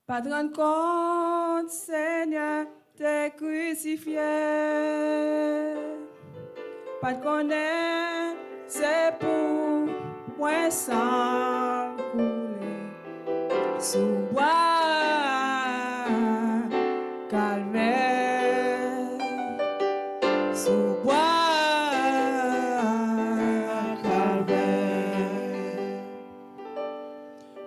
Pas de rendre compte, Seigneur, t'es crucifié. Pas de connaître, c'est pour moi sans couler. Sous bois, calvaire. Sous bois, calvaire.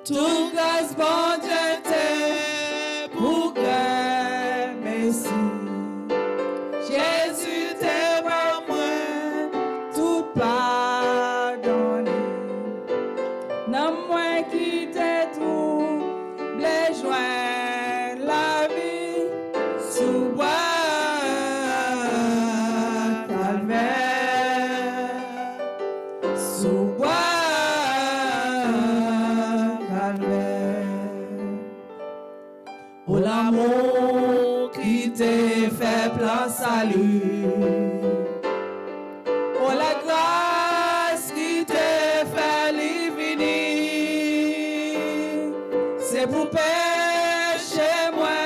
Tout grâce, bon Dieu, t'es pour que merci. Jésus, t'es moi, tout pardonné. Non, moi qui t'ai troublé, joint la vie. Sous bois, calvaire. Sous bois, calvaire. Oh, l'amour qui t'est fait plein salut. Oh, la grâce qui t'est fait venir. C'est pour pécher moi,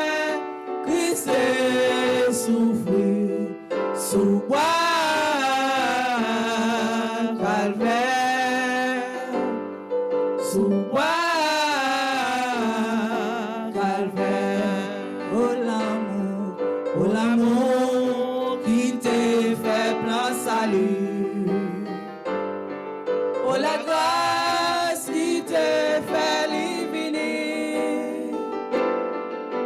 Christ est souffrir. Sous bois, calvaire. Sous bois, calvaire. Oh, l'amour qui t'est fait plein salut. Oh, la grâce qui t'est fait venir.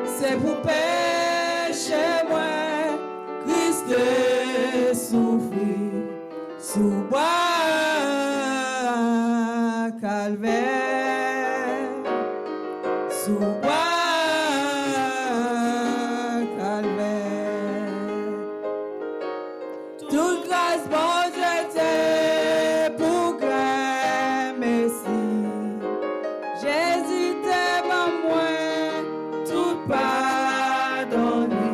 C'est pour pécher moi, Christ est souffrir. Sous bois, calvaire. Sous bois, calvaire. Toute grâce, bon Dieu, t'es pour grand merci. Jésus t'aime à moi, tout pardonné.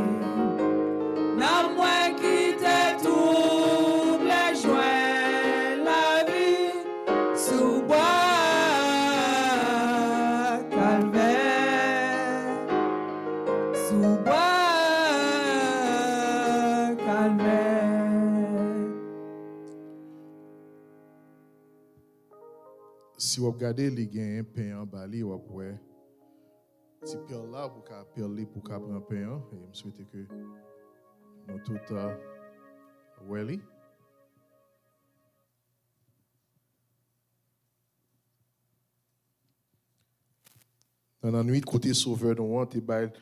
Non, moi qui t'ai troublé, joint la vie. Sous bois, calvaire. Sous bois, calvaire. Si vous regardez les gains pain en bali ou après si père là pour qu'a perler pour qu'a prendre pain et me souhaite que nous tout welly dans la nuit côté sauveur nous on te bail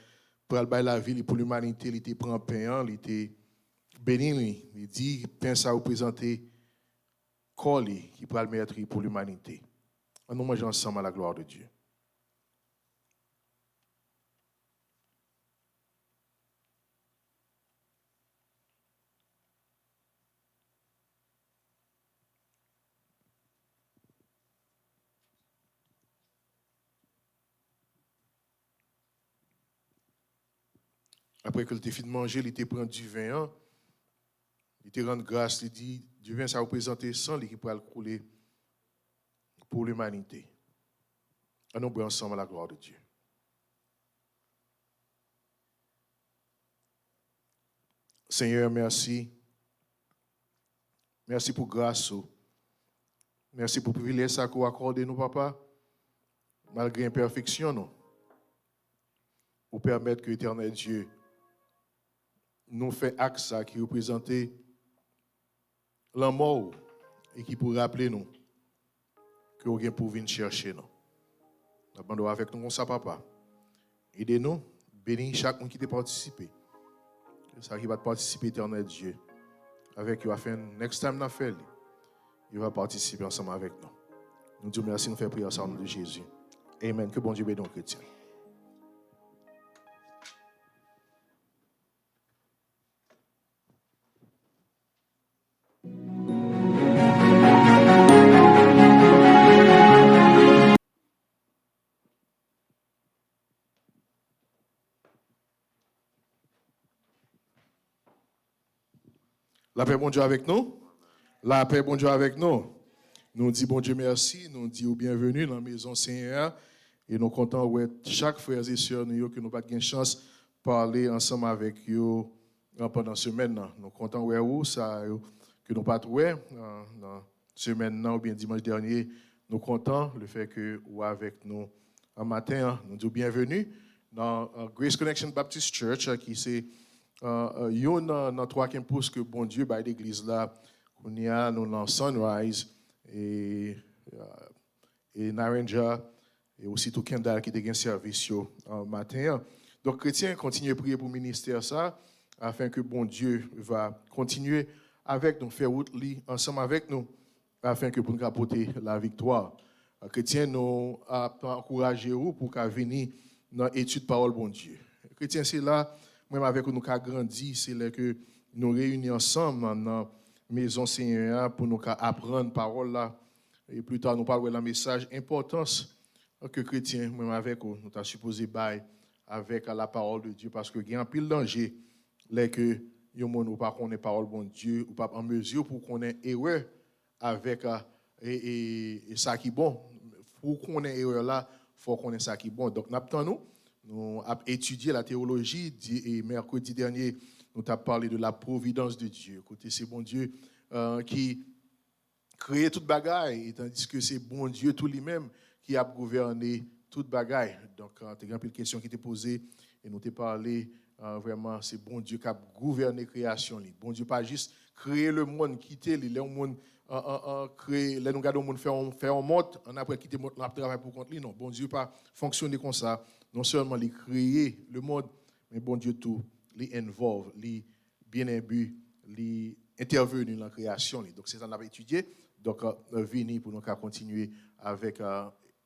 pour la ville pour l'humanité il était prend pain il était béni il dit pain ça représenter corps qui pour le mettre pour l'humanité. Nous mangeons ensemble à la gloire de Dieu. Après que le était fini de manger, il était prend du vin, il était rendre grâce, il dit, du vin ça représente sang qui pourra couler pour l'humanité. Nous brûlons ensemble à la gloire de Dieu. Seigneur, merci. Merci pour grâce. Merci pour le privilège que vous accordez nous, papa. Malgré l'imperfection, nous. Pour permettre que l'Éternel Dieu nous fait acte ça qui représente la mort et qui pour rappeler nous que vous avez pour venir chercher nous. Nous abandonnons avec nous comme ça, papa. Aidez-nous, bénis chaque monde qui a participé. Ça qui va participer, Éternel Dieu. Avec vous, afin next time nous fait, il va participer ensemble avec nous. Nous disons merci, nous faisons prière au nom de Jésus. Amen. Que bon Dieu bénisse nos chrétiens. La paix, bon Dieu, avec nous. La paix, bon Dieu, avec nous. Nous disons bon Dieu merci. Nous disons bienvenue dans la maison Seigneur. Et nous comptons ouais, chaque frère et sœur nous que nous pas de chance de parler ensemble avec eux pendant la semaine. Nous comptons ouais, où ça que nous pas trouvé dans semaine ou bien dimanche dernier. Nous comptons le fait que vous avec nous un matin. Nous disons bienvenue dans Grace Connection Baptist Church qui c'est une dans trois campus que bon Dieu by l'église là on y a nous dans Sunrise et Naranja et aussi tout Kendall qui a un service matin. Donc chrétiens continuez à prier pour le ministère ça afin que bon Dieu va continuer avec nous faire route ensemble avec nous afin que pour nous apporter la victoire. Chrétiens nous encourager pour qu'à venir dans l'étude parole bon Dieu. Chrétiens c'est là même avec nous qu'a grandi c'est là que nous réunis ensemble dans maison Seigneur pour nous apprendre parole là et plus tard nous parlerons d'un message importance que chrétiens même avec nous nous supposé bailler avec la parole de Dieu parce que il y a un pile danger là que yo monde ou pas connaît parole bon Dieu ou pas en mesure pour connaître erreur avec et ça qui bon pour connaître erreur là faut connaître ça qui bon donc nous avons étudié la théologie et mercredi dernier nous avons parlé de la providence de Dieu côté c'est bon Dieu qui crée toute bagaille tandis que c'est bon Dieu tout lui-même qui a gouverné toute bagaille donc il y a une question qui était posée et nous t'ai parlé vraiment c'est bon Dieu qui a gouverné création bon Dieu pas juste créer le monde quitter le monde créer là nous regardons le monde faire un monde on après quitter le monde on travaille pour contre lui non bon Dieu pas fonctionner comme ça non seulement il créer le monde mais bon Dieu tout il involve il bien imbu il intervenu dans la création donc c'est ça qu'on a étudié donc venir pour nous continuer avec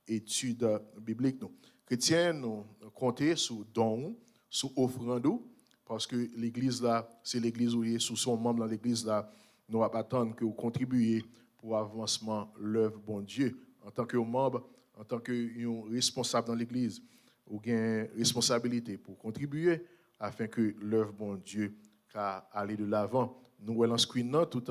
étude biblique nous chrétiens nous compter sur don sur offrande parce que l'église là c'est l'église où sous son membre dans l'église là nous va attendre que vous contribuiez pour avancement l'œuvre bon Dieu en tant que membre en tant que responsable dans l'église ou gain responsabilité pour contribuer afin que l'œuvre bon Dieu aller de l'avant nous voyons screen toute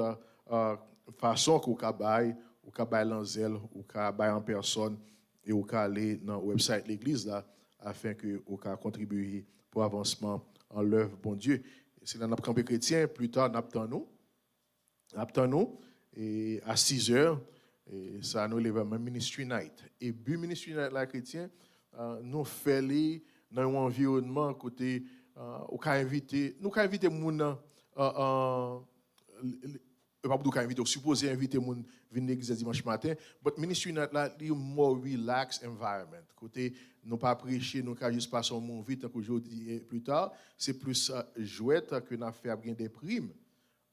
façon qu'on cabaye ou cabaye l'anzel ou cabaye en personne et ou aller dans le website de l'église là afin que ou contribuer pour avancement en l'œuvre bon Dieu c'est dans notre campé chrétien plus tard nous et à 6h et ça nous lève même ministry night et but ministry night la chrétien nous fait dans un environnement côté au cas inviter moun pas beaucoup inviter supposé inviter moun venir l'église dimanche matin but ministry night là est more relaxed environment côté nous pas prêcher nous juste passer un moment vite qu'aujourd'hui plus tard c'est plus jouette que n'a fait bien des primes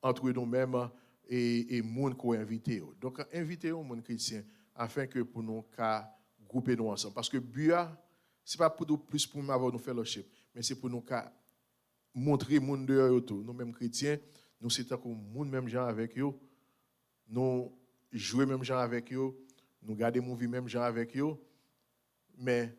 entre nous-mêmes et moun qu'on invité donc inviter au monde chrétien afin que pour nous grouper nous ensemble parce que BUA c'est pas pour nous plus pour nous avoir nous fellowship mais c'est pour nous montrer monde dehors autour nous mêmes chrétiens nous c'est comme monde même gens avec eux nous jouer même gens avec eux nous garder movie même gens avec eux mais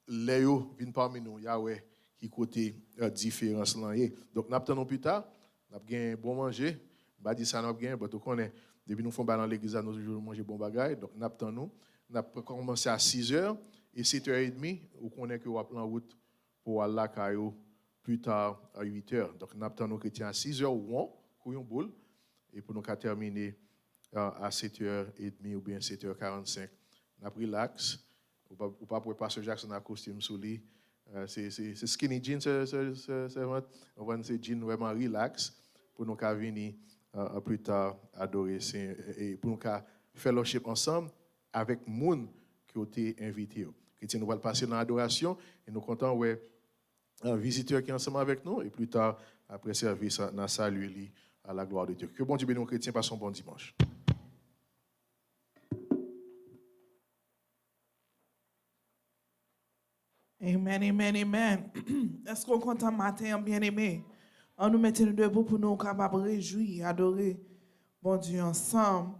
les yo viennent parmi nous Yahweh qui côté différence là donc n'attendons plus tard n'a bien bon manger pas dit ça n'a bien mais tu connais depuis nous font dans l'église nous toujours manger bon bagaille donc n'attendons n'a commencé à 6h et 7h30 on connaît que on en route pour aller à Caillou plus tard à 8h donc n'attendons chrétiens à 6h ou pour une boule et pour nous terminer à 7h30 ou bien 7h45 n'a relax ou pas pour passer Jackson en costume sous lit c'est skinny jeans c'est on va dire jeans vraiment relax pour nous venir plus tard adorer et pour nous fellowship ensemble avec moun qui ont été invités chrétiens nous va passer dans l'adoration et nous comptons ouais un visiteur qui est ensemble avec nous et plus tard après service dans salut à la gloire de Dieu que bon Dieu bénisse nos chrétiens passons un bon dimanche. Amen, amen, amen. Est-ce qu'on compte un matin, bien-aimé? On nous mettait debout pour nous capables de réjouir, adorer bon Dieu ensemble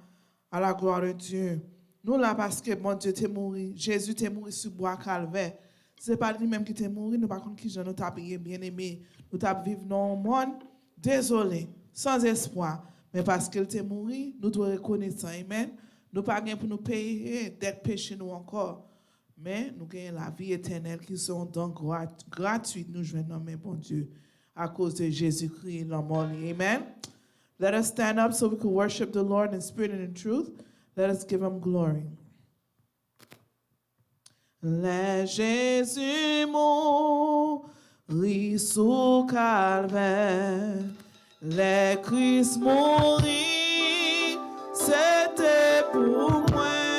à la gloire de Dieu. Nous là parce que bon Dieu t'est mort, Jésus t'est mort sur bois calvaire. C'est pas lui-même qui t'est mort, nous par contre qui nous t'a payé bien-aimé. Nous t'a vivre dans un monde désolé, sans espoir, mais parce qu'il t'est mort, nous devons reconnaître ça. Amen. Nous pas gain pour nous payer dette péché nous encore. Mais nous gagnons la vie éternelle qui sont donc gratuites, nous jouons mais bon Dieu, à cause de Jésus-Christ, l'homme. Amen. Let us stand up so we can worship the Lord in spirit and in truth. Let us give him glory. Let Jésus mourir sous calvaire. Let Christ mourir, c'était pour moi.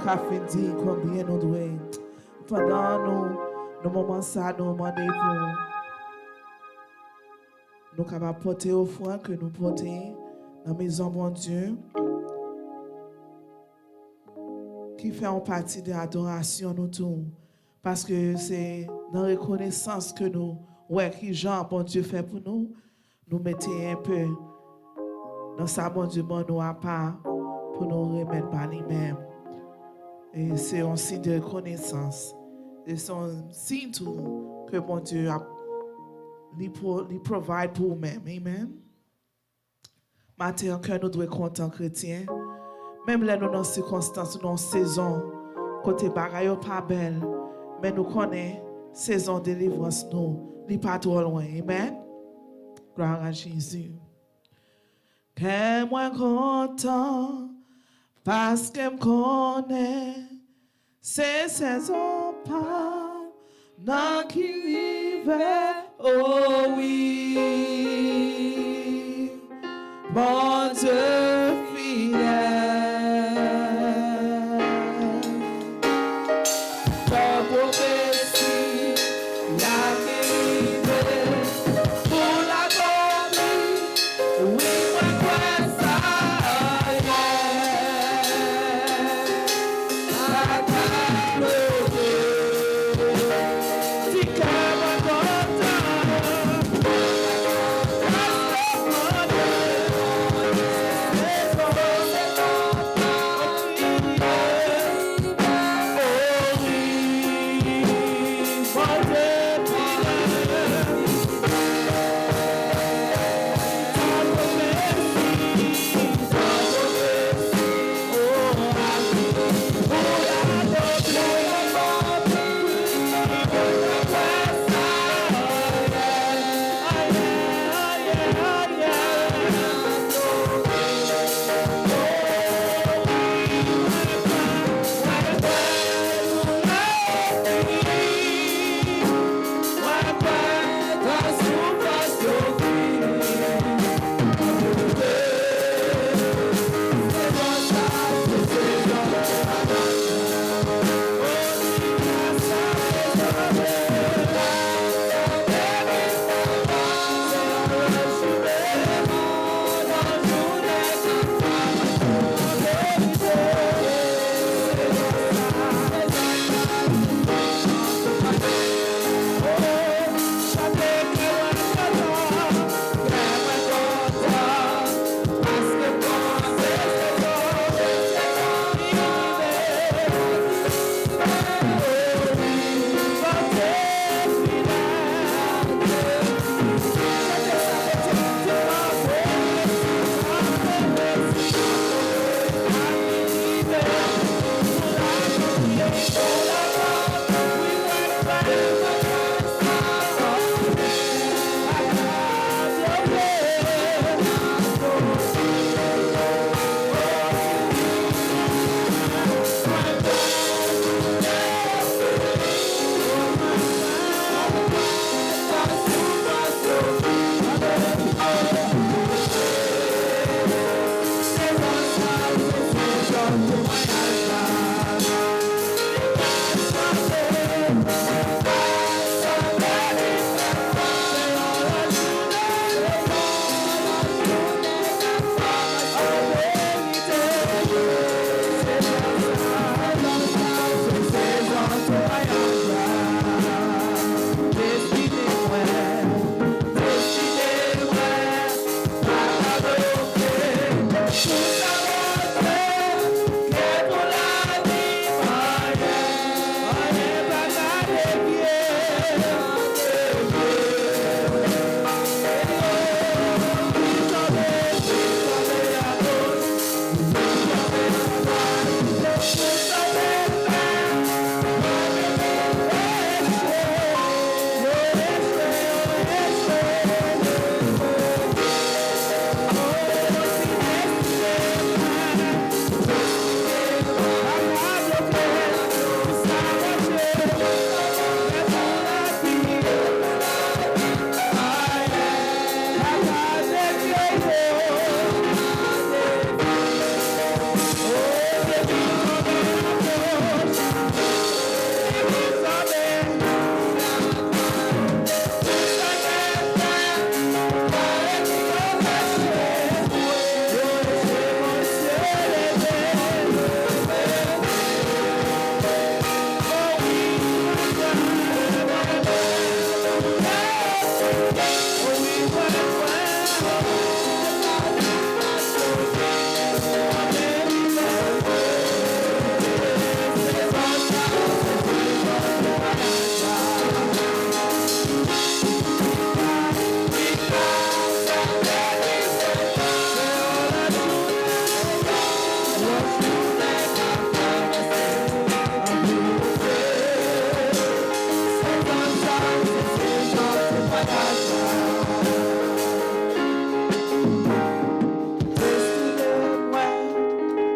Café dit combien nous devons pendant nos moments ça nous demander pour nous capables porter offrande que nous porter dans la maison bon Dieu qui fait en partie de l'adoration nous tout parce que c'est dans la reconnaissance que nous ouais qui Jean bon Dieu fait pour nous mettons un peu dans sa bon Dieu bon nous à part pour nous remettre par lui-même. Et c'est un signe de reconnaissance. Et c'est un signe tout que mon Dieu a provide pour nous-mêmes. Amen. Matin, que nous devons être contents chrétiens. Même là, nous dans circonstances, dans saison, côté bagaille pas belle, mais nous connaissons saison de délivrance nous, n'est pas trop loin. Amen. Gloire à Jésus. Que moi content. Parce que me connaît, c'est saison pas dans qui vivait, oh oui, mon Dieu fidèle. Ton prophétie, la qui vivait, pour la gloire, oui, moi, ça.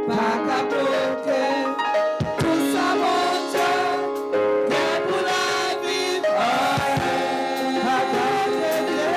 pas qu'à bloquer. Tout ça, mon Dieu, que pour la vie, pas qu'à bloquer.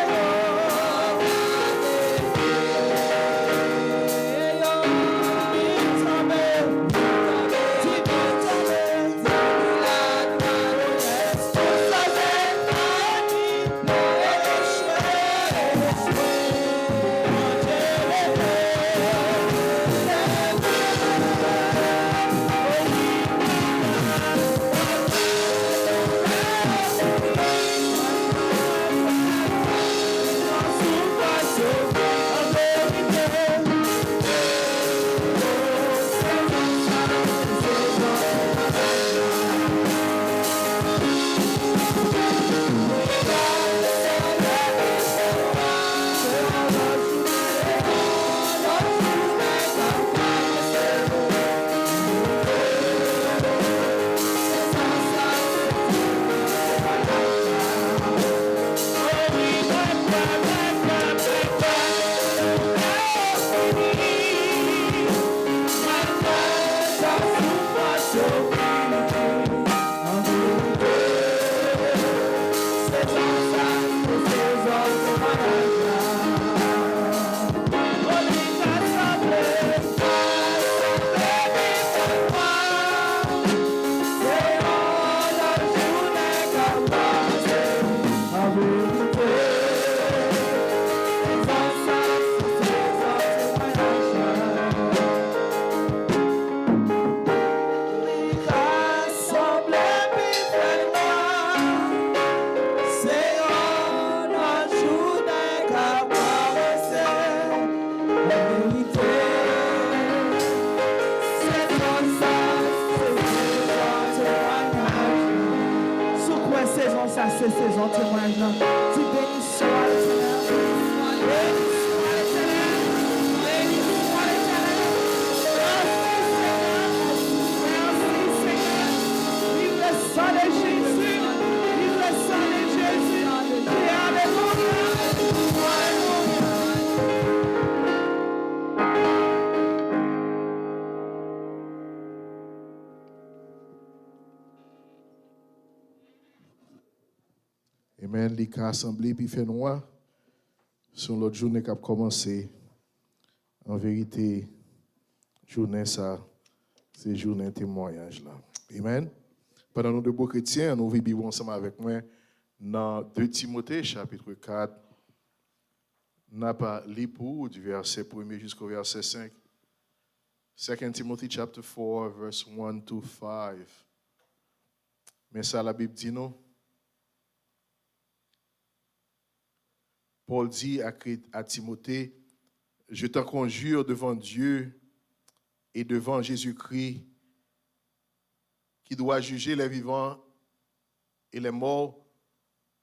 C'est saison témoignage. Tu bénis soit l'éternel. Béni soit l'éternel. Béni soit l'éternel. Merci Seigneur. Vive le sang de Jésus. Vive le sang de Jésus. Et alléluia. Amen. Les cas assemblés puis fait noir sur l'autre journée qui a commencé. En vérité, journée ça, c'est journée témoignage là. Amen. Pendant nous de beaux chrétiens, nous vivons ensemble avec moi dans 2 Timothée chapitre 4. N'a pas lu pour du verset 1er jusqu'au verset 5. 2 Timothy chapter 4 verse 1 to 5. Mais ça la Bible dit non. Paul dit à Timothée, je t'en conjure devant Dieu et devant Jésus-Christ, qui doit juger les vivants et les morts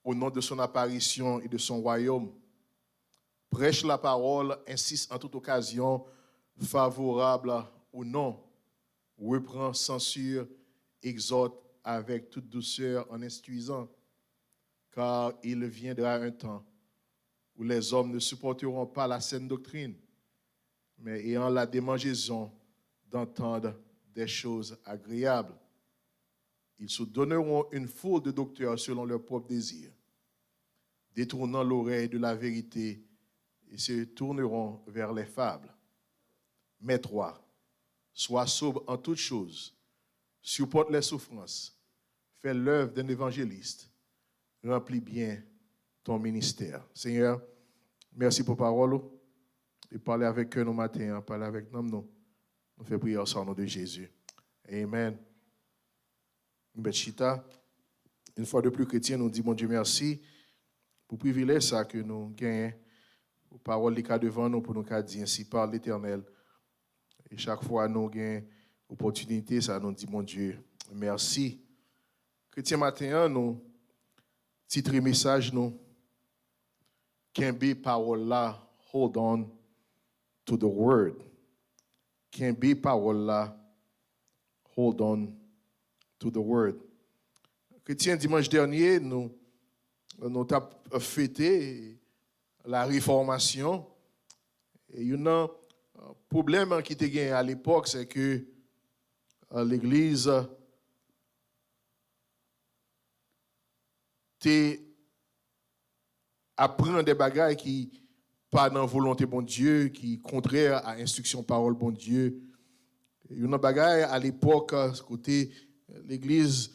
au nom de son apparition et de son royaume. Prêche la parole, insiste en toute occasion, favorable ou non, reprend, censure, exhorte avec toute douceur en instruisant, car il viendra un temps où les hommes ne supporteront pas la saine doctrine, mais ayant la démangeaison d'entendre des choses agréables. Ils se donneront une foule de docteurs selon leurs propres désirs, détournant l'oreille de la vérité et se tourneront vers les fables. Mais toi, sois sobre en toutes choses, supporte les souffrances, fais l'œuvre d'un évangéliste, remplis bien ton ministère. Seigneur, merci pour parole. Et parler avec eux nos matins, parler avec nous. Nous faisons prier au nom de Jésus. Amen. Chita, une fois de plus chrétien, nous disons, mon Dieu, merci pour le privilège ça que nous gagnons, pour parole qui est devant nous, pour nous dire ainsi par l'Éternel. Et chaque fois, nous gagnons opportunité, ça nous dit, mon Dieu, merci. Chrétien matin, nous, titre message, nous, can be parole là, hold on to the word. Can be parole là, hold on to the word. Chrétien, dimanche dernier, nous avons fêté la réformation. Et il y a problème qui était gagné à l'époque, c'est que l'Église apprend des bagailles qui pas dans la volonté bon Dieu, qui contraire à l'instruction parole bon Dieu. Une bagaille à l'époque, côté l'Église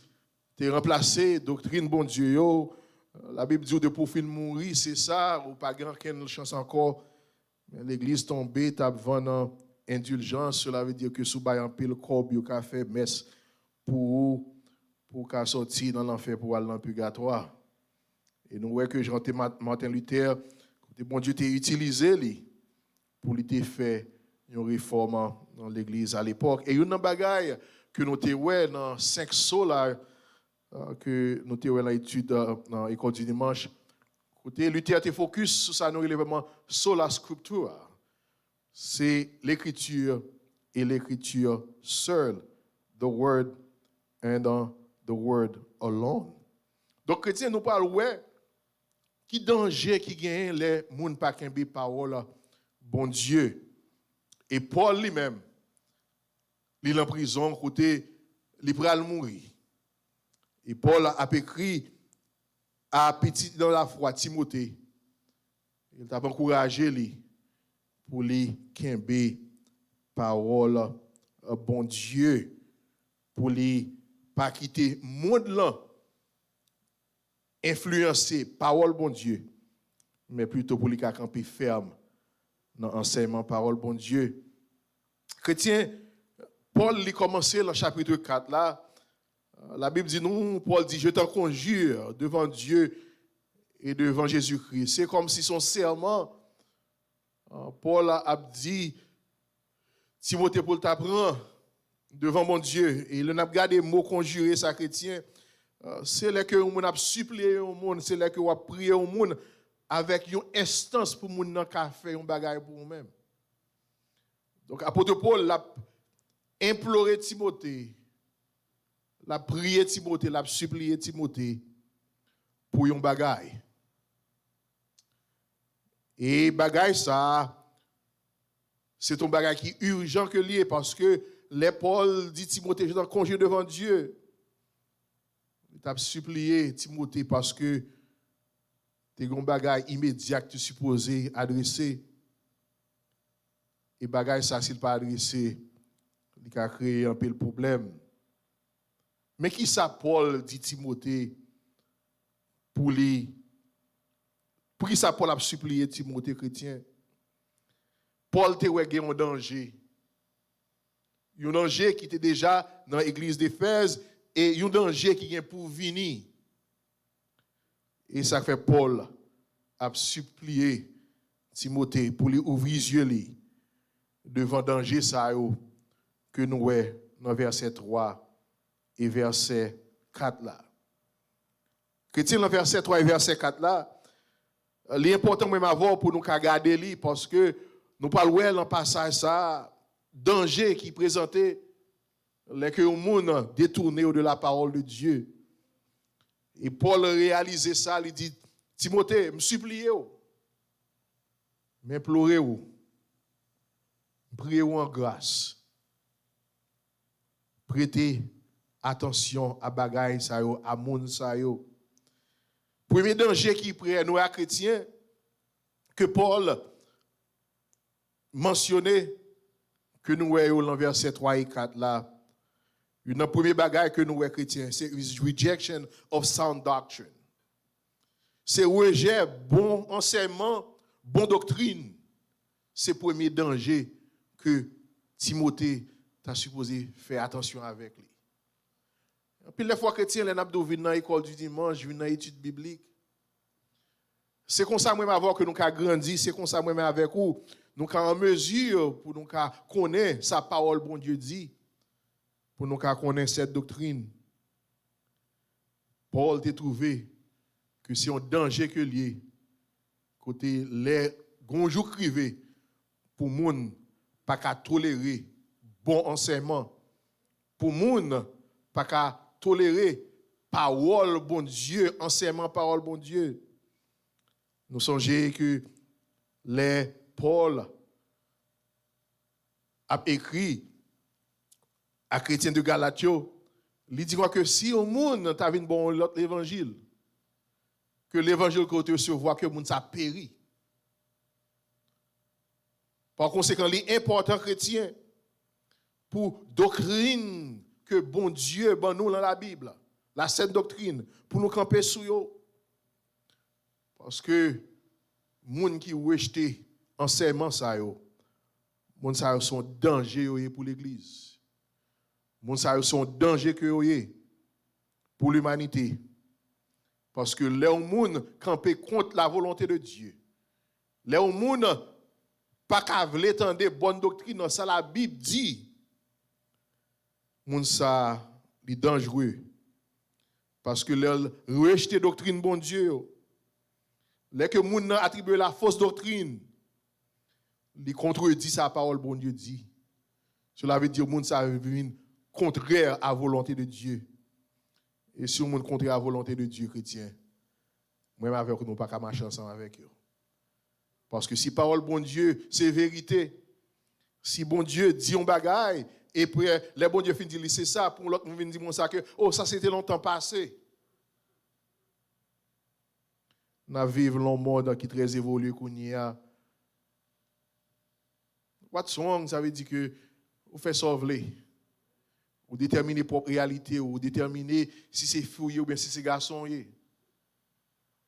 était remplacée doctrine bon Dieu. La Bible dit de pour mourir, c'est ça, ou pas grand quelle chance encore. Mais l'Église tombée, t'as besoin indulgence, cela veut dire que sous baillant pile corps, il a fait messe pour qu'à sortir dans l'enfer pour aller dans le purgatoire. Et nous voyons que Martin Luther, que bon Dieu t'a utilisé lui, pour lui faire une réforme dans l'église à l'époque. Et une bagaille que nous avons dans 5 sols que nous avons dans l'étude dans l'école du dimanche, côté Luther te focus sur ça, nous vraiment sola scriptura. C'est l'écriture et l'écriture seule, the word and the word alone. Donc chrétien nous parle ouais qui danger qui gagne les moun pa kembe parole bon Dieu. Et Paul lui-même il est en prison côté il pral mourir. Et Paul a écrit à petit dans la foi Timothée. Il t'a encouragé lui pour lui kembe parole bon Dieu pour lui pas quitter monde là influencer parole bon Dieu mais plutôt pour lui camper ferme dans l'enseignement parole bon Dieu. Chrétien Paul il commencé le chapitre 4 là. La Bible dit nous, Paul dit je t'en conjure devant Dieu et devant Jésus-Christ. C'est comme si son serment Paul a dit Timothée pour t'apprendre devant mon Dieu et il n'a pas gardé mot conjurer ça chrétien. C'est là que on a supplié au monde, c'est là que on a prié au monde avec une instance pour moun nan ka faire un bagage pour nous-mêmes. Donc apôtre Paul l'a imploré Timothée, l'a prié Timothée, l'a supplié Timothée pour un bagage. Et bagage ça c'est un bagage qui est urgent que lié parce que les Paul dit Timothée je t'en conjure devant Dieu. Tu as supplié Timothée parce que tu as un bagage immédiat que tu es supposé adresser. Et bagage ça, s'il pas adressé, il a créé un peu le problème. Mais qui ça, Paul dit Timothée pour lui? Pour qui ça, Paul a supplié Timothée chrétien? Paul te eu un danger. Un danger qui était déjà dans l'église d'Éphèse. Et un danger qui vient pour venir. Et ça fait Paul a supplié Timothée pour lui ouvrir les yeux devant danger ça que nous voyons dans verset 3 et verset 4 là. Chrétien dans verset 3 et verset 4 là, l'important même avoir pour nous garder lui parce que nous parlons dans le passage ça danger qui présentait les que le monde détourné de la parole de Dieu. Et Paul réalisait ça, il dit Timothée, me suppliez, m'implorez, priez en grâce. Prêtez attention à bagaille ça yo, à monde ça yo. Premier danger qui prend nous à chrétiens que Paul mentionnait que nous voyons dans verset 3 et 4 là. Une première bagaille que nous voyons chrétiens, c'est rejection of sound doctrine. C'est rejet bon enseignement, bonne doctrine. C'est le premier danger que Timothée t'a supposé faire attention avec lui. Puis les fois chrétiens, les n'abdou viennent dans l'école du dimanche, viennent dans l'étude biblique. C'est comme ça même avant que nous avons grandi, c'est comme ça même avec vous, nous sommes en mesure pour nous connaître sa parole, bon Dieu dit. Pour nous connaître cette doctrine. Paul t'a trouvé que c'est un danger que lié côté les gonjou crivé pour moun pas qu'à tolérer bon enseignement pour moun pas qu'à tolérer parole bon Dieu enseignement parole bon Dieu. Nous songeons que les Paul a écrit à chrétien de Galatio, il dit que si au monde t'a vu bon l'autre évangile, que l'évangile que tu recevoir que le monde ça périt. Par conséquent, il est important chrétien pour doctrine que bon Dieu ban nous dans la Bible, la sainte doctrine, pour nous camper sous yo. Parce que moun qui rejete enseignement ça yo, moun ça yo sont danger yo pour l'église. Moun ça yo sont danger que yo pour l'humanité. Parce que les moun camper contre la volonté de Dieu. Les moun pas qu'à vle tande bonne doctrine, ça la Bible dit. Moun ça li dangereux. Parce que les rejeter doctrine bon Dieu. Les que moun nan attribue la fausse doctrine, li contredit sa parole bon Dieu dit. Cela veut dire moun ça vient contraire à la volonté de Dieu. Et si moun contraire à la volonté de Dieu chrétien, moi avec nous pas qu'à marcher ensemble avec eux. Parce que si parole bon Dieu, c'est vérité. Si bon Dieu dit un bagaille et puis les bon Dieu fin dit c'est ça pour l'autre nous vient dire ça que oh ça c'était longtemps passé. Nous vivons dans un monde qui est très évolué qu'on y a. What's wrong, ça veut dire que vous faites sauver. Vous déterminez propre réalité, vous déterminez si c'est fille ou bien si c'est garçon.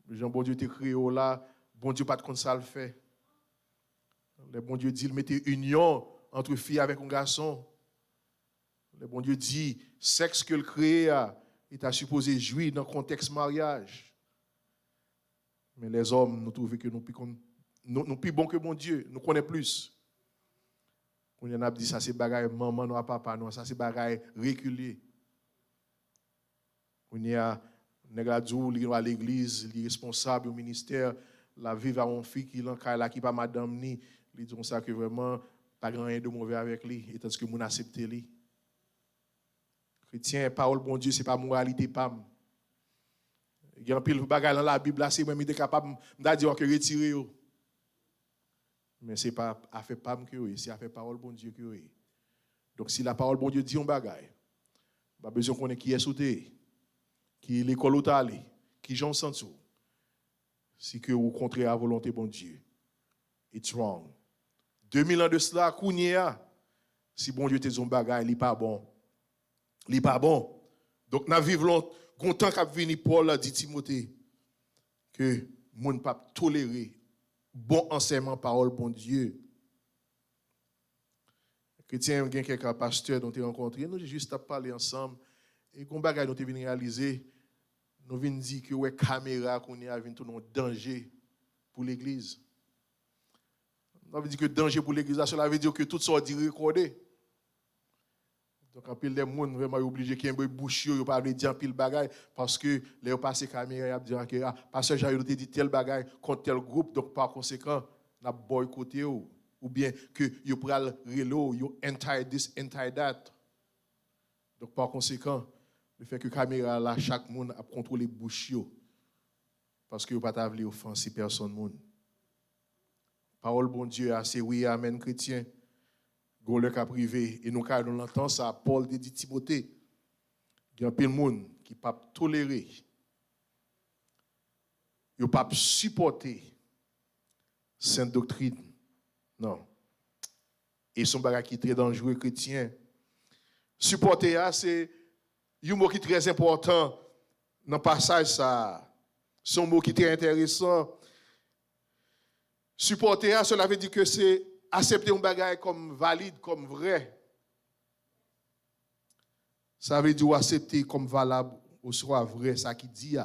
Jean bon Dieu te créé là, bon Dieu pas de compte ça le fait. Le bon Dieu dit il mettait union entre fille avec un garçon. Le bon Dieu dit sexe que le créé il t'a supposé jouir dans le contexte mariage. Mais les hommes, nous trouvons que nous plus bons que bon Dieu, nous connaissons plus. On a dit ça c'est bagaille maman, non papa, non, ça c'est bagaille reculé. On y a Negadou, il est à l'église, il est responsable au ministère, la vive à mon fille qui est là, qui pas madame ni, il dit ça que vraiment pas grand rien de mauvais avec lui, et tandis que mon accepté lui. Chrétien, parole bon Dieu, c'est pas moralité pam. Il y a un pile bagaille dans la Bible là, c'est même il est capable de dire que retirer. Mais ce n'est pas à faire pam que c'est à faire parole bon Dieu que donc si la parole bon Dieu dit un bagaille, pas besoin qu'on ait qui est sauté, qui est l'école où allé, qui j'en sens tout. Si que vous contrez à volonté bon Dieu, it's wrong. 2000 ans de cela, kounia, si bon Dieu te dit un bagaille, il n'est pas bon. Il n'est pas bon. Donc nous vivons content qu'a venu Paul dit Timothée que mon pas tolérer bon enseignement parole bon Dieu. Chrétien gen quelques pasteurs dont tu rencontré, nous juste parler ensemble et qu'on bagaille nous te vinn réaliser, nous vinn dire que ouais caméra qu'on y a vinn tout un danger pour l'église. On veut dire que danger pour l'église, cela veut dire que tout ça dit recorder. Donc, en pile, les gens vraiment obligés qu'il y ait un bouche, ils ne pas dire pile bagaille parce que les passé caméra, ils disent que pasteur Jean dit tel bagaille contre tel groupe, donc par conséquent, n'a boycotté ou bien que ils pral relo, ils anti this, anti that. Donc par conséquent, le fait que caméra là, chaque monde a contrôlé bouche parce que pas t'avler offenser personne monde. Parole bon Dieu, c'est oui, amen chrétien. Gon le cas privé et nous quand on l'entend ça Paul dit Timothée il y a plein de monde qui pas tolérer il pas supporter sainte doctrine non et son bagage qui est très dangereux chrétien supporter c'est un mot qui est très important dans le passage ça son mot qui est très intéressant supporter cela veut dire que c'est accepter un bagage comme valide, comme vrai. Ça veut dire accepter comme valable ou soit vrai, ça qui dit.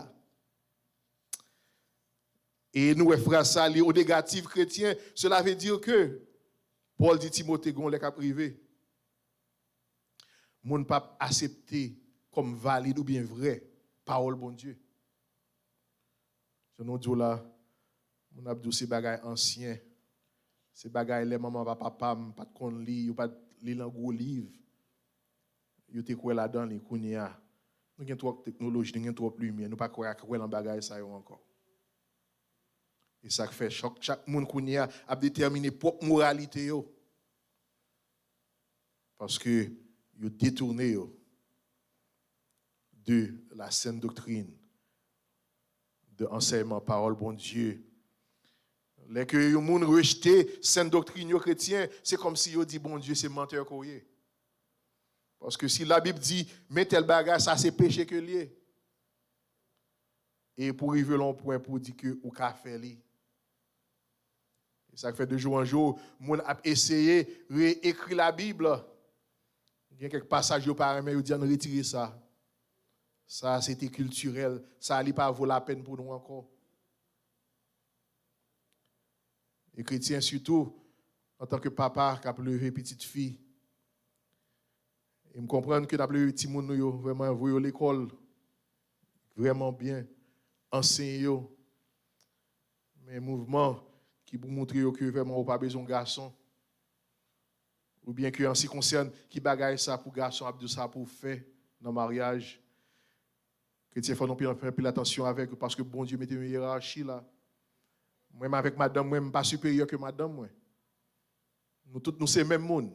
Et nous, frères, ça, au négatif chrétien, cela veut dire que Paul dit Timothée, gon les cas privé. Mon pas accepter comme valide ou bien vrai, parole bon Dieu. Je nous dis là, mon abdou c'est bagage ancien. Ces bagailles les maman papa pas de kon li ou pas li dans gros livre yo te quoi là-dedans les kounia nous gen trop technologie nous gen trop lumière nous pas quoi dans bagaille ça encore et ça fait chaque monde kounia a déterminé propre moralité yo parce que ils ont détourné de la saine doctrine, de enseignement, parole, bon Dieu. Les que les gens rejeté saine doctrine chrétien, c'est comme si ils dit bon Dieu c'est menteur qu'on est. Parce que si la Bible dit mais tel bagage ça c'est péché que lié. Et pour arriver à un point pour dire que ou qu'a fait li. Ça fait de jour en jour, moun a essayé réécrire la Bible. Il y a quelques passages par mais ils disent retirer ça. Ça c'était culturel, ça n'est pas vaut la peine pour nous encore. Et chrétiens surtout, en tant que papa qui a levé petite fille, et me comprendre que nous avons levé petit monde vraiment envoyé à l'école, vraiment bien, enseigné, mais mouvement qui pour montrer que vraiment on pas besoin de garçon, ou bien que en ce qui concerne qui bagaille ça pour garçon, abdou ça pour faire dans le mariage. Chrétiens faut non faire plus attention avec parce que bon Dieu mettait une hiérarchie là. Moi avec madame, moi pas supérieur que madame moi. Nous tous nous c'est même monde.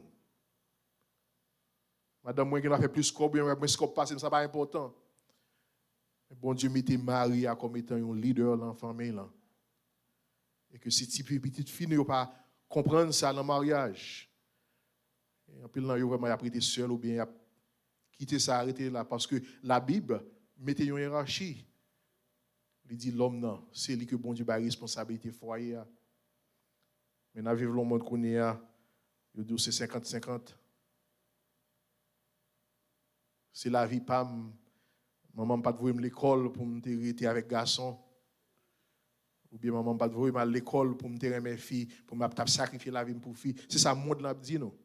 Madame moi qui a fait plus scope, bien moins scope passer, ça pas important. Mais bon Dieu mettait Maria comme étant un leader dans la famille là. Et que si petite fille ne pas comprendre ça dans le mariage. Et en plus là, il vraiment a prêté seul ou bien a quitté ça arrêté là parce que la Bible mettait une hiérarchie. Il dit l'homme non, c'est lui que bon Dieu a responsabilité foyer. Mais dans vivre le monde qu'on est a, il dit c'est 50-50. C'est la vie pas maman pas de voir l'école pour me rester avec garçon. Ou bien maman pas de voir à l'école pour me terrer mes filles, pour me sacrifier la vie pour fille. C'est ça le monde là dit non.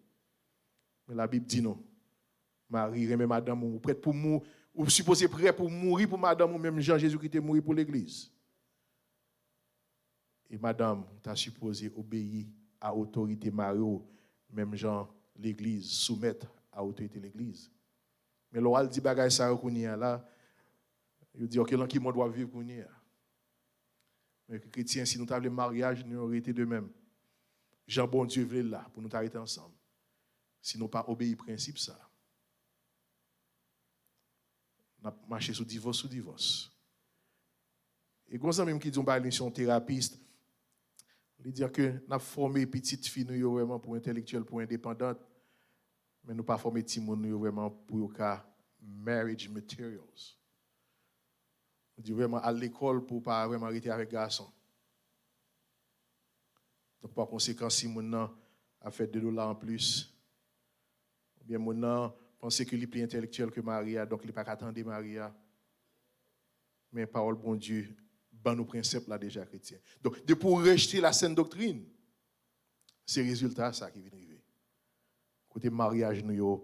Mais la Bible dit non. Marie, remet madame ou prête pour mourir, ou supposé prêt pour mourir pour madame ou même Jean Jésus qui était mort pour l'église. Et madame, tu as supposé obéir à l'autorité Mario, même Jean l'église soumettre à l'autorité de l'église. Mais l'oral dit bagay ça qu'on y a là, il dit OK, là qui doit vivre qu'on y a. Mais les chrétiens, si nous avons le mariage, nous aurions été de même. Jean bon Dieu voulait là pour nous arrêter ensemble. Si nous pas obéi au principe ça. On a marché sous divorce. Et quand même qui dit on mission thérapeute, il dit que nous avons formé petite fille nous vraiment pour intellectuelle, pour indépendante, mais nous pas formé petit monde nous vraiment pour marriage materials. On dit vraiment à l'école pour pas vraiment arrêter avec garçon. Donc par conséquent si mon a fait $2 en plus, ou bien mon pensait qu'il est plus intellectuel que Maria, donc il pas attendre Maria. Mais parole bon Dieu, ban nos principes là déjà chrétien. Donc de pour rejeter la saine doctrine, c'est résultat ça qui vient arriver. Côté mariage nous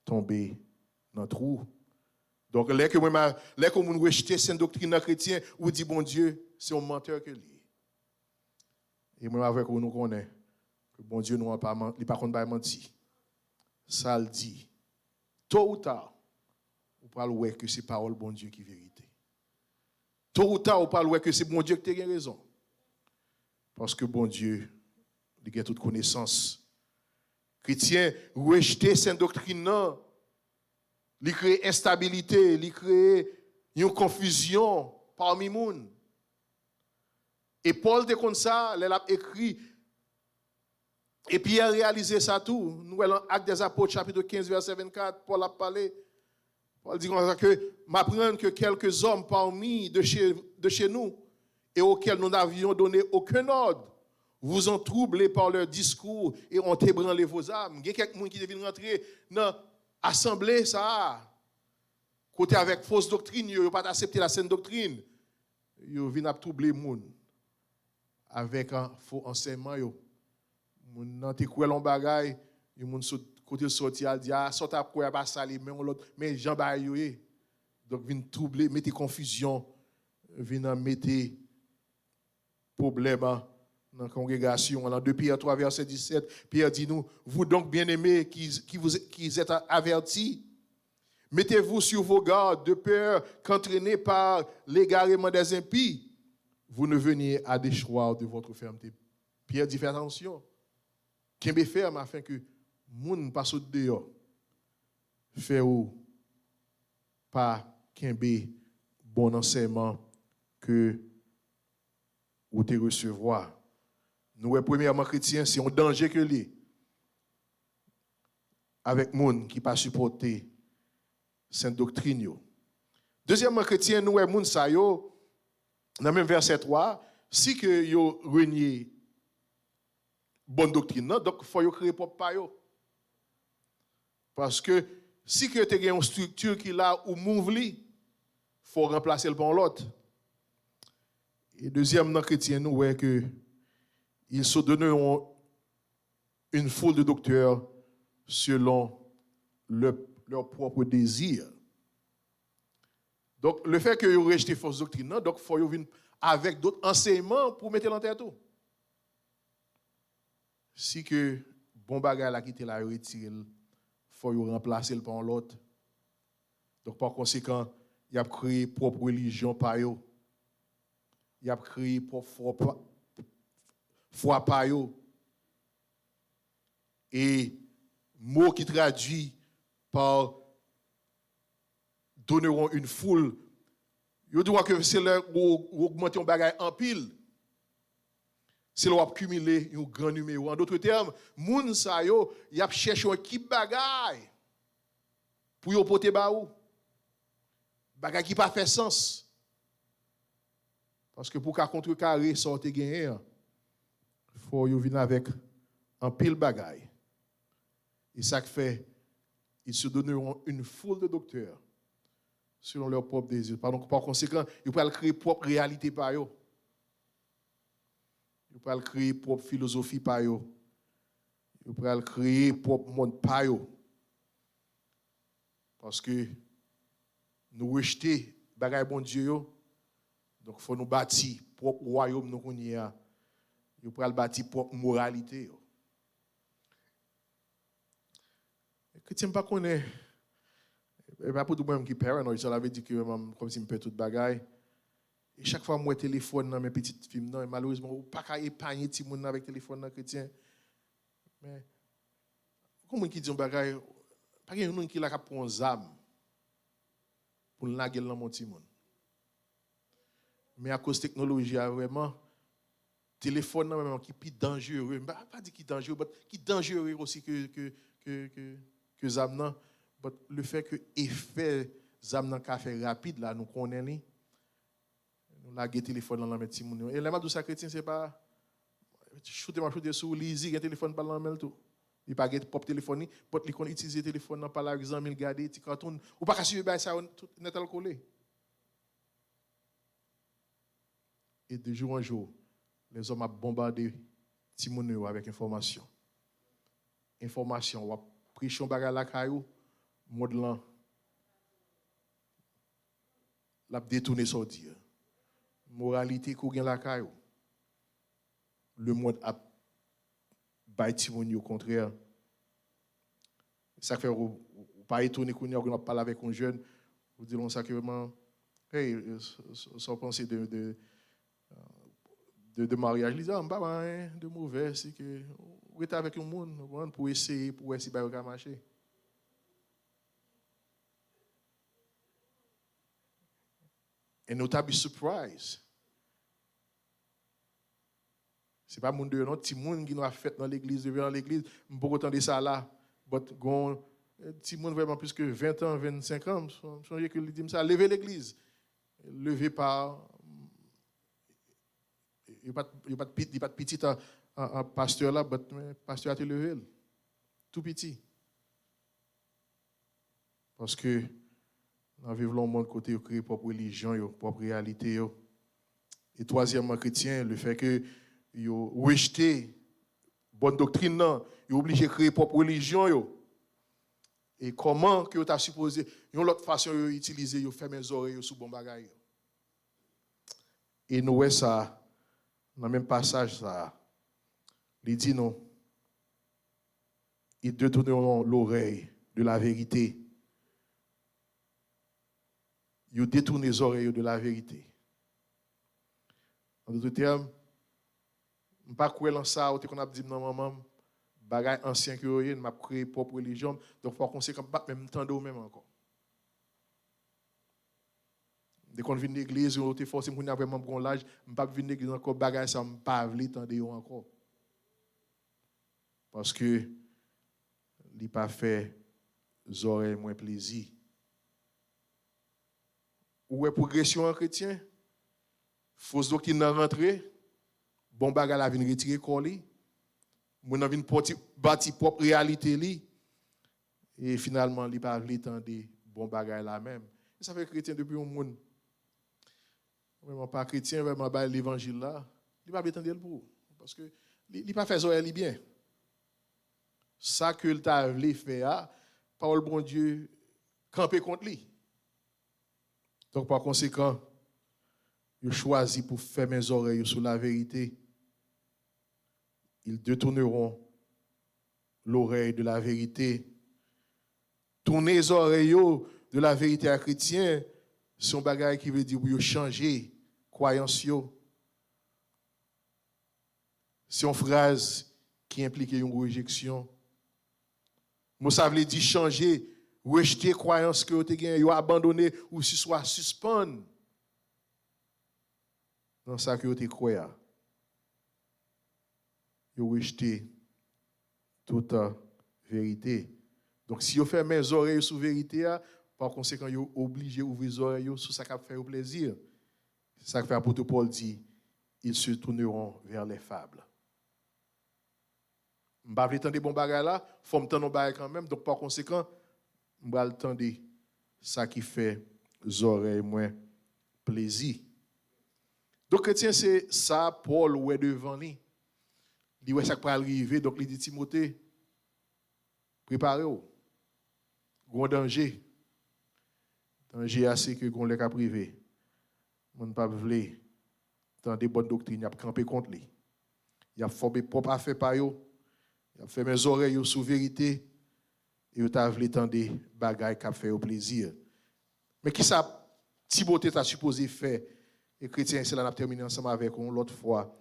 tombé dans trou. Donc, les que nous rejetons cette doctrine chrétienne, ou dit bon Dieu, c'est un menteur que lui. Et moi, avec nous connaissons que bon Dieu n'a pas menti. Ça le dit. Tôt ou tard, on parle ouais que c'est parole bon Dieu qui est vérité. Tôt ou tard, on parle ouais que c'est bon Dieu qui a raison. Parce que bon Dieu, il a toute connaissance. Chrétien, rejeter cette doctrine là. Il crée instabilité, il crée une confusion parmi les gens. Et Paul, de comme ça, il a écrit, et puis il a réalisé ça tout. Nous, dans Actes des Apôtres, chapitre 15, verset 24, Paul a parlé. Paul dit que m'apprendre que quelques hommes parmi de chez nous, et auxquels nous n'avions donné aucun ordre, vous ont troublé par leur discours et ont ébranlé vos âmes. Il y a quelqu'un qui devait rentrer dans assemblée ça côté avec fausse doctrine yo pas accepter la saine doctrine yo vinn a troubler monde avec un faux enseignement yo moun nan te koué lon bagay yo moun côté sorti al dit ah sort a koué pas ça mais l'autre mais Jean ba yo donc vinn troubler mettre confusion vinn mettre problème dans la congrégation. Dans 2 Pierre 3, verset 17, Pierre dit nous, vous donc bien-aimés qui êtes avertis, mettez-vous sur vos gardes de peur qu'entraînés par l'égarement des impies, vous ne veniez à déchoir de votre fermeté. Pierre dit faites attention, qu'est-ce ferme afin que moun pas saute dehors fait ou pas kembe bon enseignement que ou te recevoir. Nous premièrement chrétien, c'est un danger que li avec moun qui pas supporter sainte doctrine yo. Deuxièmement chrétien, nous moun sa yo dans même verset 3, si que yo renier bonne doctrine, non, donc faut yo créer propre pa yo. Parce que si que tu as une structure qui là ou mouvli, faut remplacer le par l'autre. Et deuxième dans chrétien nous ouais que ils se donneront une foule de docteurs selon leur propre désir. Donc le fait que vous rejetez fausse doctrine, non, donc faut venir avec d'autres enseignements pour mettre en tête tout. Si que bon bagage la quitter la retire, faut remplacer le par l'autre. Donc par conséquent, il a créé propre religion par yo. Il a créé propre foi par yo. Et mot qui traduit par donneront une foule. Yo doit que c'est là où augmenter un bagage en pile. C'est là où accumuler un grand numéro. En d'autres termes, moun sa yo, y a cherché un équipe bagage pour yo porter ba ou. Bagage qui pas fait sens. Parce que pour qu'à contrecarrer sortir gagner, faut yo venir avec un pile bagage. Et ça fait ils se donneront une foule de docteurs selon leur propre désir. Par conséquent, ils peuvent créer propre réalité par eux. Ils peuvent créer propre philosophie par eux. Ils peuvent créer propre monde par eux. Parce que nous rejetons bagaille bon Dieu, donc il faut nous bâtir propre royaume nous connaissons. Ils peuvent bâtir propre moralité. Chrétien pas connaît pas pour tout le monde qui paranoïa, ça veut dire que comme si me perd toute bagaille. Et chaque fois moi téléphone dans mes petites films non, malheureusement pas qu'à épargner ti moun avec téléphone dans chrétien. Mais comment qui dit un bagaille pas qu'il y a un qui la cap pour un âme pour la gueule dans mon ti moun. Mais à cause de la technologie vraiment téléphone non même qui plus dangereux, pas dire qui dangereux, mais qui dangereux aussi que zam nan. Le fait que effet zam nan ka fait rapide là nous connaissons nous la téléphone dans la mettre ti moun et les madou ça chrétien c'est pas shooter sur lisi un téléphone pas dans main tout il pas get propre téléphone pot li kon utiliser téléphone dans par exemple il garder ti carton ou pas suivre ba ça net al collé et de jour en jour les hommes a bombardé ti moun avec information ou prêchon bagarre la caillou monde là l'a détourné son dire moralité qu'on gagne la caillou le monde a bay timoni au contraire ça fait ou pas étonné qu'on a parlé avec un jeune vous dirons ça que vraiment hey sans penser de mariage les hommes pas de mauvais c'est que vous êtes avec un monde pour essayer pour essayer de marcher. And not be surprised. C'est pas monde de non petit monde qui nous a fait dans l'église devant l'église, pas autant de ça là, but gon petit monde vraiment plus que 20 ans, 25 ans, changer que il dit ça lever l'église. Lever par il pas petit un pasteur là, mais pasteur a te levé tout petit. Parce que nous vivons un monde côté créer propre religion, propre réalité. Et troisièmement, chrétien, le fait que vous rejetez bonne doctrine, vous obligé de créer propre religion. Et comment que vous avez supposé, une autre façon d'utiliser, vous fermez les oreilles sous bon bagaille. Et nous, ça, dans le même passage, ça, il dit non, ils détourneront l'oreille de la vérité. Ils détournent les oreilles de la vérité. En d'autres termes, je ne sais pas quoi dans ça, qu'on a dit dans maman, Bagay ancien que vous m'a créé propre religion, donc par conséquent pas même temps de même encore. Dès qu'on vient de l'église, on est forcé pour vraiment bon l'âge, pas venir de l'église encore bagay ça pas vle tande encore. Parce que il pas fait oreilles moins plaisir. Ou est progression en chrétien, fausse doctrine rentrée, bon bagay la vinn retirer colis, mon vinn bâti propre réalité li et finalement il pas vle tande bon bagay la même. Et ça fait chrétien depuis un monde vraiment pas chrétien, vraiment pas l'évangile là, il pas attendre pour parce que il pas fait oreille bien. Ça que il t'a voulu faire, parole bon Dieu camper contre lui. Donc par conséquent, il choisit pour faire mes oreilles sur la vérité. Ils détourneront l'oreille de la vérité. Tourner les oreilles de la vérité à chrétien, c'est un bagage qui veut dire pour changer croyance. C'est une phrase qui implique une rejection. Moi, ça veut dire changer, rejeter croyance que vous avez abandonné ou si soit suspendre dans ça que vous avez cru. Vous rejetez toute vérité. Donc, si vous faites mes oreilles sur vérité, par conséquent, vous êtes obligé d'ouvrir les oreilles sur ça qui fait au plaisir. C'est ça que l'apôtre Paul dit, ils se tourneront vers les fables. Je ne vais pas attendre des bons bagages là, il faut me tendre bagages quand même. Donc, par conséquent, je vais attendre ça qui fait les oreilles moins plaisir. Donc, chrétien, c'est ça, Paul, ou est devant lui. Il dit, ouais, ça va arriver. Donc, il dit, Timothée, préparez-vous. Grand danger. Danger assez que qu'on l'ait privé. On ne pas vouloir dans des bonnes doctrines, il a campé contre lui. Il a formé propre affaire par eux. Il a fait mes oreilles sous vérité. Et il a voulu tendre des bagailles qui a fait au plaisir. Mais qui ça, Timothée t'a supposé faire? Et chrétien, c'est là qu'on a terminé ensemble avec nous l'autre fois.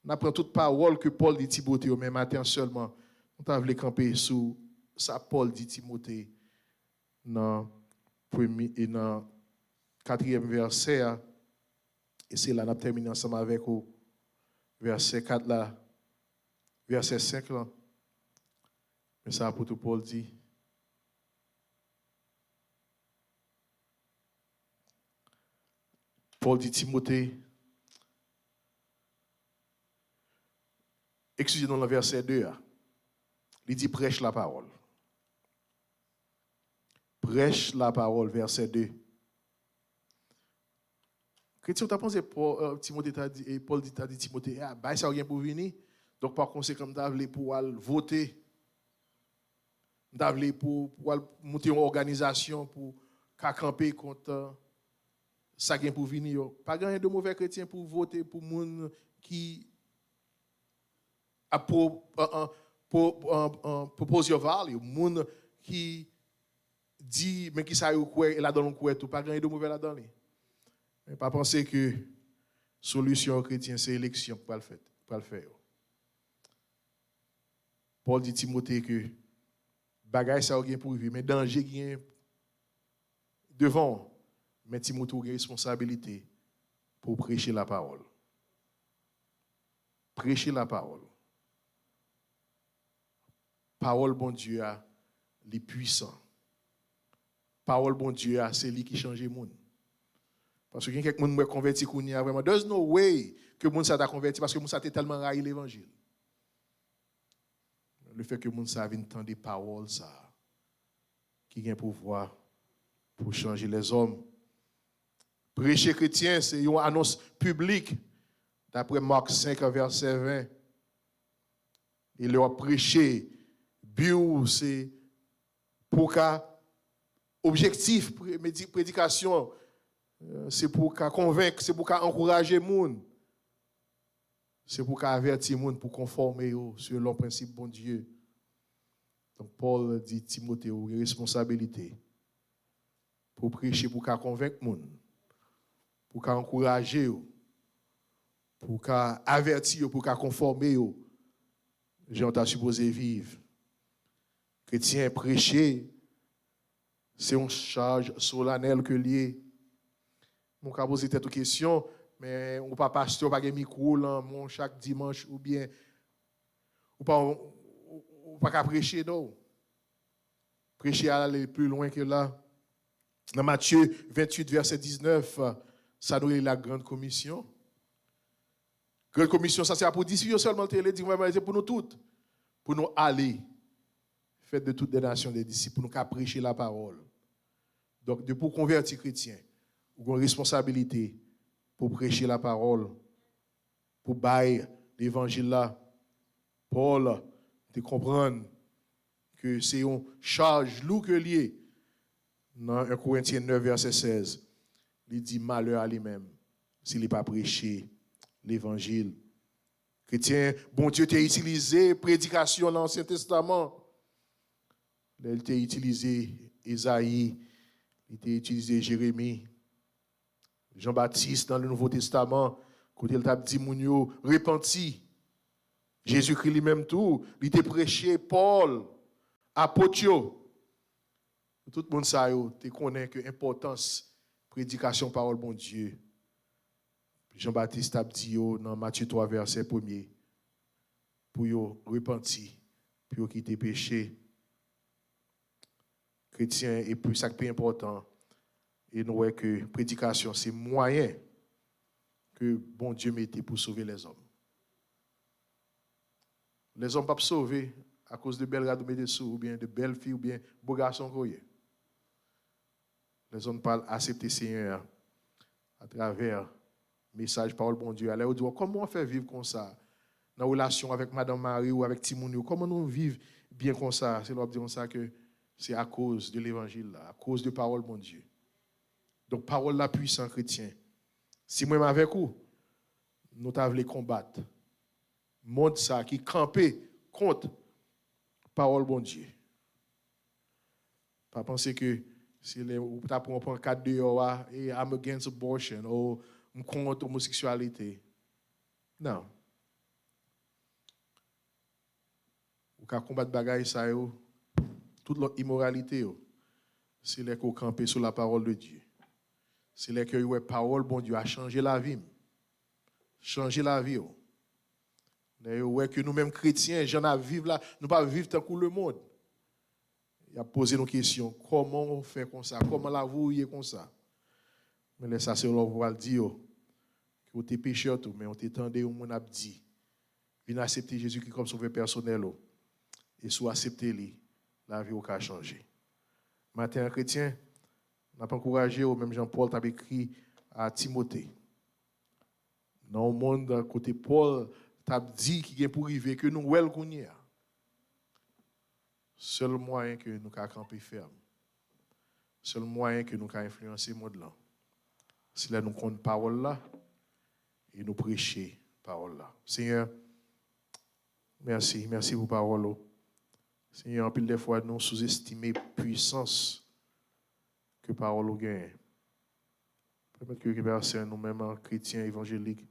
On apprend toute parole que Paul dit Timothée au même matin seulement. On a voulu camper sous ça, Paul dit Timothée dans le 4e verset. Et c'est là qu'on a terminé ensemble avec vous. Verset 4 là. Verset 5 là. Mais ça, l'apôtre Paul dit. Paul dit Timothée. Excusez-nous dans le verset 2. Il dit prêche la parole. Prêche la parole, verset 2. Chrétien, tu as pensé, Paul dit Timothée, bah, ça rien pour venir. Donc, par conséquent, tu as voulu pour voter. Tu as voulu pour monter une organisation pour camper contre ça vient pour venir. Pas grand de mauvais chrétiens pour voter pour les gens qui propose your value. Les gens qui dit mais qui ça quoi et là dans le quoi tout pas grand de mauvais là-dedans. Mais pas penser que solution chrétien c'est élection pour le faire. Paul dit Timothée que bagaille ça rien pour vivre mais danger qui devant. Mais Timothée a une responsabilité pour prêcher la parole. Prêcher la parole. Parole bon Dieu a les puissants. Parole bon Dieu a c'est lui qui change le monde. Parce que quelqu'un qui converti qu'on y a vraiment there's no way que monde ça t'a converti parce que monde ça tellement raillé l'évangile. Le fait que monde ça vienne entendre des paroles ça qui a pouvoir pour changer les hommes. Prêcher chrétien, c'est une annonce publique. D'après Marc 5, verset 20. Il leur a prêché. But, c'est pour qu'un objectif, prédication, c'est pour qu'un convaincre, c'est pour qu'un encourager les gens. C'est pour qu'un avertir les gens pour conformer selon le principe bon Dieu. Donc Paul dit Timothée, il a une responsabilité pour prêcher, pour qu'un convaincre les gens. Pour qu'à encourager, pour qu'à avertir, pour qu'à conformer Jean t'a supposé vivre. Chrétien, prêcher, c'est une charge solennelle que lié. Mon cas poser cette question, mais on pas pasteur, pas de micro là, chaque dimanche ou bien ou pas qu'à prêcher non. Prêcher à aller plus loin que là. Dans Matthieu 28 verset 19, ça nous est la grande commission. Grande commission, ça c'est pour disciples seulement, c'est pour nous toutes, pour nous aller. Faites de toutes les nations des disciples, pour nous prêcher la parole. Donc, pour convertir chrétiens, vous avez une responsabilité pour prêcher la parole, pour bailler l'évangile là. Paul, de comprendre que c'est une charge lourde que lié. Dans 1 Corinthiens 9, verset 16, il dit malheur à lui-même s'il n'est pas prêché l'évangile. Chrétien, bon Dieu t'a utilisé prédication dans l'Ancien Testament. Il t'a utilisé Isaïe, il t'a utilisé Jérémie, Jean-Baptiste dans le Nouveau Testament, quand il t'a dit Mounio, repenti. Jésus-Christ lui-même tout, il t'a prêché Paul, apôtre. Tout le monde sait, tu connais que l'importance prédication parole bon Dieu. Jean-Baptiste a dit dans Matthieu 3 verset 1er pour yo repentir, pour quitter péché. Chrétien et plus ça qui est important et nous voyons que prédication c'est moyen que bon Dieu mettait pour sauver les hommes. Les hommes ne peuvent pas sauver à cause de belles gars ou bien de belles filles ou bien beaux garçons qu'on les hommes parlent accepter Seigneur à travers message parole bon Dieu. Alors, on dit comment on fait vivre comme ça dans la relation avec Madame Marie ou avec Timounio, comment nous vivons bien comme ça? C'est là dire ça que c'est à cause de l'évangile, à cause de parole bon Dieu. Donc, parole la puissant chrétien. Si moi avec vous, nous t'avons combattre. Monde ça qui campait contre parole bon Dieu. Pas penser que si vous prendre 4 dehors et I'm against abortion ou contre homosexualité. Non. Vous pouvez combattre bagaille ça toute l'immoralité c'est là qu'on campe sur la parole de Dieu. C'est là que la parole bon Dieu a changé la vie. Changer la vie. Ouais que nous-mêmes chrétiens, gens à vivre là, nous pas vivre tant que le monde. Il a posé nos questions, comment on fait comme ça, comment la vie est comme ça. Mais là ça c'est là on va le dire que vous êtes pécheur tout, mais on t'étendait au monde a dit. Venez accepter Jésus-Christ comme sauveur personnel et soit accepter lui, la vie a changé. Matin chrétien, n'a pas encouragé au même Jean-Paul t'a écrit à Timothée. Dans le monde côté Paul t'a dit qu'il est pour arriver que nous wel qu'on y a. Seul moyen que nous ca camper ferme. Seul moyen que nous ca influencer le monde là. C'est là nous compte parole là et nous prêcher parole là. Seigneur, merci pour parole. Seigneur, en pile des fois nous sous-estimer puissance que parole gagne. Permettre que personne nous-mêmes chrétiens évangéliques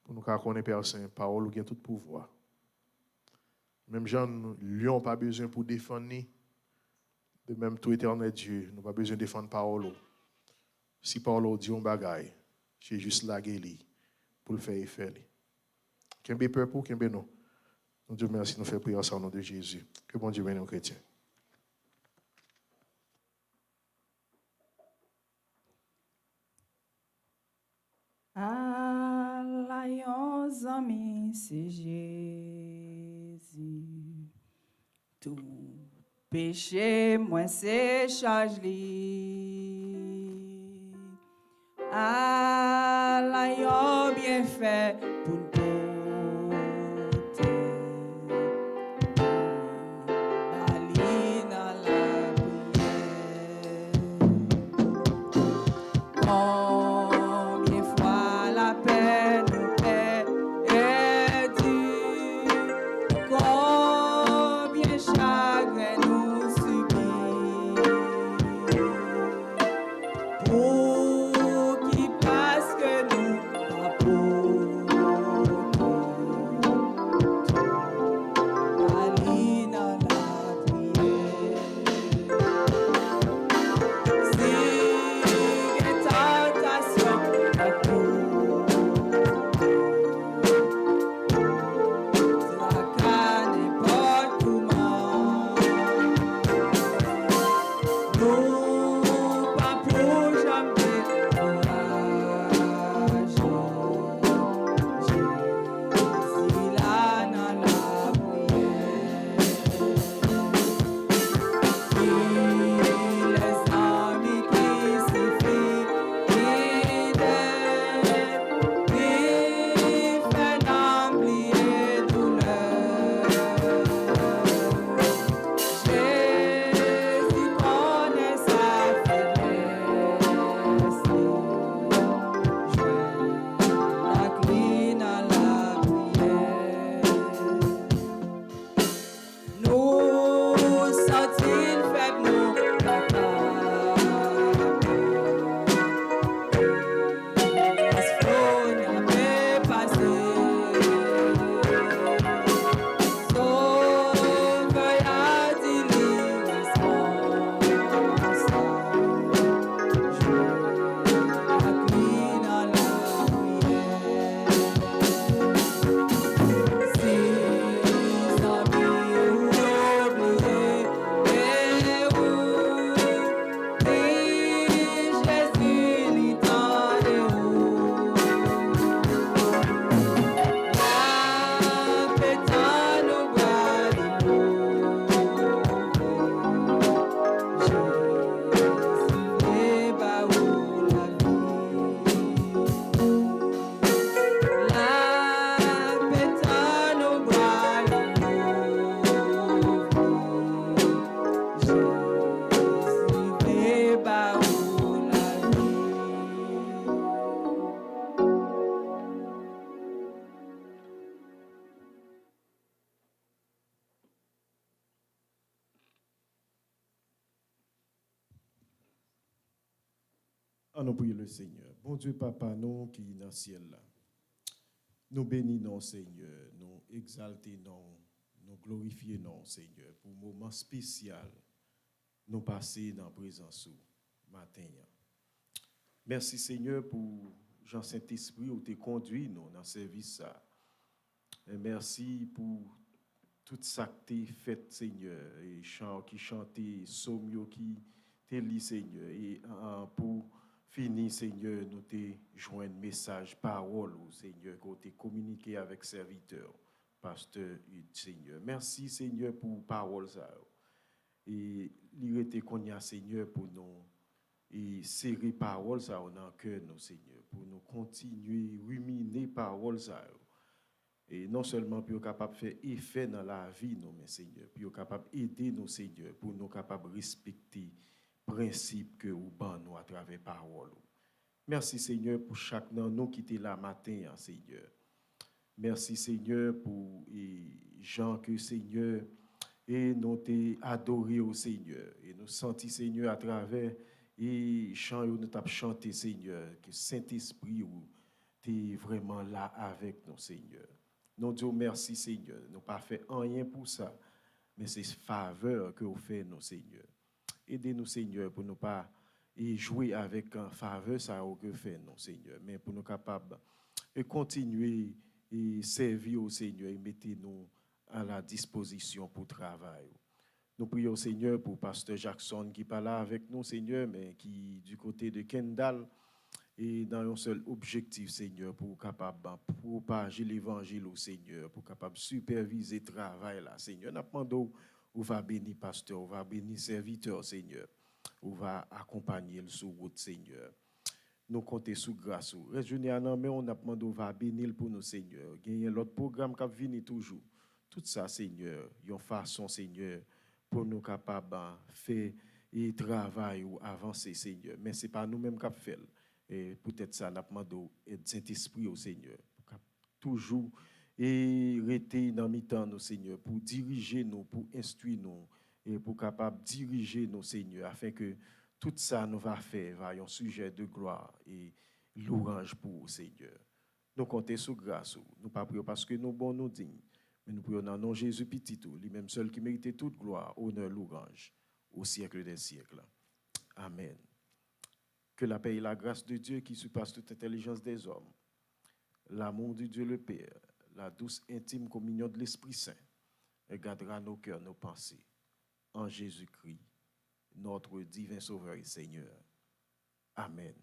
pour nous connaître personne parole gagne tout pouvoir. Même gens lion pas besoin pour défendre de même tout éternel Dieu, nous pas besoin de défendre parole. Si parole dit on bagaille, j'ai juste la guéli pour le faire effet. Kembe peur pour kembe non. Nous Dieu merci, nous faisons prière au nom de Jésus. Que bon Dieu bénisse nos chrétiens. Alliance amis, c'est Jésus. Tout péché, moi c'est charge li. Alliance bien fait pour nous. Pour qui parce que nous pas pour En nous prions le Seigneur. Bon Dieu, Papa, nous qui est dans le ciel là. Nous bénissons, Seigneur. Nous exaltons, nous glorifions, Seigneur, pour un moment spécial. Nous passer dans la présence matin. Merci, Seigneur, pour Jean Saint-Esprit où tu conduit nous dans ce service. Et merci pour tout ça que tu as fait, Seigneur, et chant qui chantait, psaume qui t'es lu, Seigneur, et pour finir, Seigneur, nous te joint un message, parole, Seigneur, que tu communiqué avec serviteur, pasteur, Seigneur. Merci, Seigneur, pour parole ça. Et l'irrité qu'on y a, Seigneur, pour nous, et serrer parole ça dans le cœur, nous, Seigneur, pour nous continuer, ruminer parole ça. Et non seulement pour être capable de faire effet dans la vie, nous, mais Seigneur, pour être capable d'aider nos Seigneur, pour nous capables de respecter les principes que vous ban nous à travers parole. Merci Seigneur pour chaque de nous qui était là matin, Seigneur. Merci Seigneur pour les gens que Seigneur et nous t'ai adoré au Seigneur et nous senti Seigneur à travers et chants nous t'as chanté Seigneur que Saint-Esprit ou t'es vraiment là avec nous Seigneur. Nous disons merci Seigneur. Nous pas fait rien pour ça, mais c'est faveur que vous faites nous Seigneur. Aidez-nous Seigneur pour ne pas jouer avec un faveur ça que fait nous Seigneur, mais pour nous capables de continuer et servir au Seigneur et mettez-nous à la disposition pour travail. Nous prions Seigneur pour pasteur Jackson qui pas là avec nous Seigneur, mais qui du côté de Kendall et dans un seul objectif, Seigneur, pour capable propager l'évangile au Seigneur, pour capable superviser le travail là, Seigneur. Nous demandons, on va bénir pasteur, on va bénir serviteur, Seigneur. On va accompagner le sous route, Seigneur. Nous comptons sous grâce. Mais on a demandé, on va bénir pour nous, Seigneur. Il y a l'autre programme qui vient toujours. Tout ça, Seigneur, il y a une façon, Seigneur, pour nous capables de faire et travail ou avancer, Seigneur. Mais ce n'est pas nous-mêmes qui faisons. Et peut-être ça, nous demandons le Saint-Esprit au Seigneur. Pour toujours et rester dans le temps, nous, Seigneur, pour diriger nous, pour instruire nous, et pour capable diriger nos Seigneur, afin que tout ça nous va faire, va un sujet de gloire et louange pour vous, Seigneur. Nous comptons sur grâce, nous pas prions parce que nous bons, nous dignes, mais nous prions dans le nom de Jésus petit tout, lui-même seul qui mérite toute gloire, honneur, louange, au siècle des siècles. Amen. Que la paix et la grâce de Dieu qui surpasse toute intelligence des hommes, l'amour de Dieu le Père, la douce intime communion de l'Esprit Saint, gardera nos cœurs, nos pensées, en Jésus-Christ, notre divin Sauveur et Seigneur. Amen.